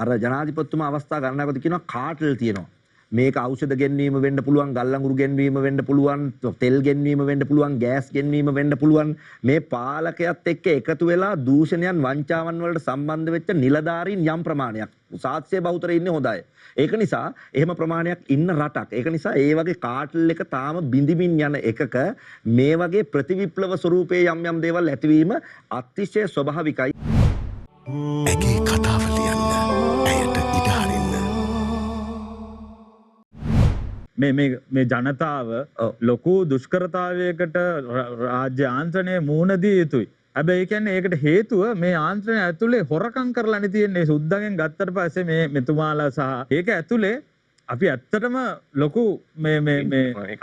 අර ජනාධිපතිතුමා අවස්ථා ගණනාවකදී කියනවා කාටල් තියෙනවා. මේක ඖෂධ ගෙන්වීම වෙන්න පුළුවන්, ගල්ලඟුරු ගෙන්වීම වෙන්න පුළුවන්, තෙල් ගෙන්වීම වෙන්න පුළුවන්, ගෑස් ගෙන්වීම වෙන්න පුළුවන්. මේ පාලකයාත් එක්ක එකතු වෙලා දූෂණයන් වංචාවන් වලට සම්බන්ධ වෙච්ච නිලධාරීන් යම් ප්‍රමාණයක් සාත්‍ය බහුතරය ඉන්නේ හොඳයි. ඒක නිසා එහෙම ප්‍රමාණයක් ඉන්න රටක්. ඒක නිසා ඒ වගේ කාටල් එක තාම බිඳිමින් යන එකක මේ වගේ ප්‍රතිවිප්ලව ස්වරූපයේ යම් යම් දේවල් ඇතිවීම අතිශය ස්වභාවිකයි. ඇගේ කතාව ලියන්න, ඇයට ඉඩ හරින්න. මේ ජනතාව ලොකු දුෂ්කරතාවයකට රාජ්‍ය ආන්ත්‍රණය මුහුණ දිය යුතුයි. හැබැයි ඒ කියන්නේ ඒකට හේතුව මේ ආන්ත්‍රණය ඇතුලේ හොරකම් කරලානේ තියෙන්නේ. සුද්දගෙන් ගත්තට පස්සේ මේ මෙතුමාලා සහ ඒක ඇතුලේ අපි ඇත්තටම ලොකු මේ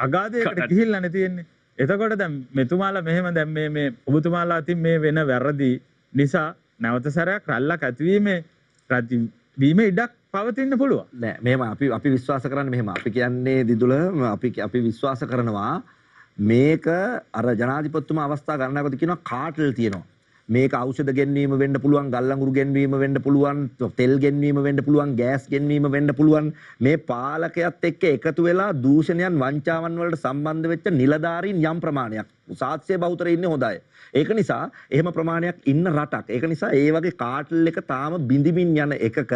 අගාධයකට ගිහිල්ලානේ තියෙන්නේ. එතකොට දැන් මෙතුමාලා මෙහෙම දැන් මේ ඔබතුමාලා අතින් මේ වෙන වැරදි නිසා නැවත සැරයක් රැල්ලක් ඇතිවීමේ වීමේ ඉඩක් පවතින්න පුළුවන්. නෑ මෙහෙම අපි විශ්වාස කරන්නේ මෙහෙම. අපි කියන්නේ දිදුල අපි විශ්වාස කරනවා මේක අර ජනාධිපතිතුමා අවස්ථා ගණනාවකදී කියනවා කාටල් තියෙනවා. මේක ඖෂධ ගෙන්වීම වෙන්න පුළුවන්, ගල්ලඟුරු ගෙන්වීම වෙන්න පුළුවන්, තෙල් ගෙන්වීම වෙන්න පුළුවන්, ගෑස් ගෙන්වීම වෙන්න පුළුවන්. මේ පාලකයාත් එක්ක එකතු වෙලා දූෂණයන් වංචාවන් වලට සම්බන්ධ වෙච්ච නිලධාරීන් යම් ප්‍රමාණයක් සාත්‍ය බහුතරය ඉන්නේ හොඳයි. ඒක නිසා එහෙම ප්‍රමාණයක් ඉන්න රටක්. ඒක නිසා ඒ වගේ කාටල් එක තාම බිඳිමින් යන එකක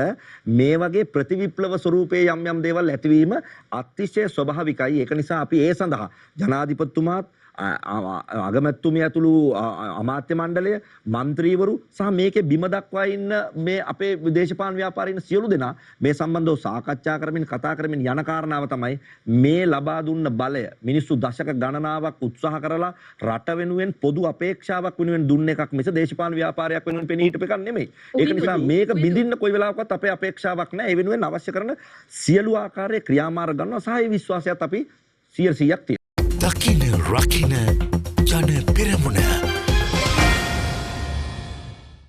මේ වගේ ප්‍රතිවිප්ලව ස්වරූපයේ යම් යම් දේවල් ඇතිවීම අතිශය ස්වභාවිකයි. ඒක නිසා අපි ඒ සඳහා ජනාධිපතිතුමාත් අගමැතිතුමිය ඇතුළු අමාත්‍ය මණ්ඩලය, മന്ത്രിවරු සහ මේකේ බිම දක්වා ඉන්න මේ අපේ දේශපාලන ව්‍යාපාරින් සියලු දෙනා මේ සම්බන්ධව සාකච්ඡා කරමින් කතා කරමින් යන කාරණාව තමයි මේ ලබා දුන්න බලය මිනිස්සු දශක ගණනාවක් උත්සාහ කරලා රට වෙනුවෙන් පොදු අපේක්ෂාවක් වෙනුවෙන් දුන්න එකක් මිස දේශපාලන ව්‍යාපාරයක් වෙනුවෙන් පෙනී හිටපු එකක් නෙමෙයි. ඒක නිසා මේක බින්දින්න කොයි වෙලාවකවත් අපේ අපේක්ෂාවක් නැහැ. ඒ වෙනුවෙන් අවශ්‍ය කරන සියලු ආකාරයේ ක්‍රියාමාර්ග ගන්නවා සහ ඒ විශ්වාසයත් අපි 100%ක් තියෙනවා. දකින රකින ජන පෙරමුණ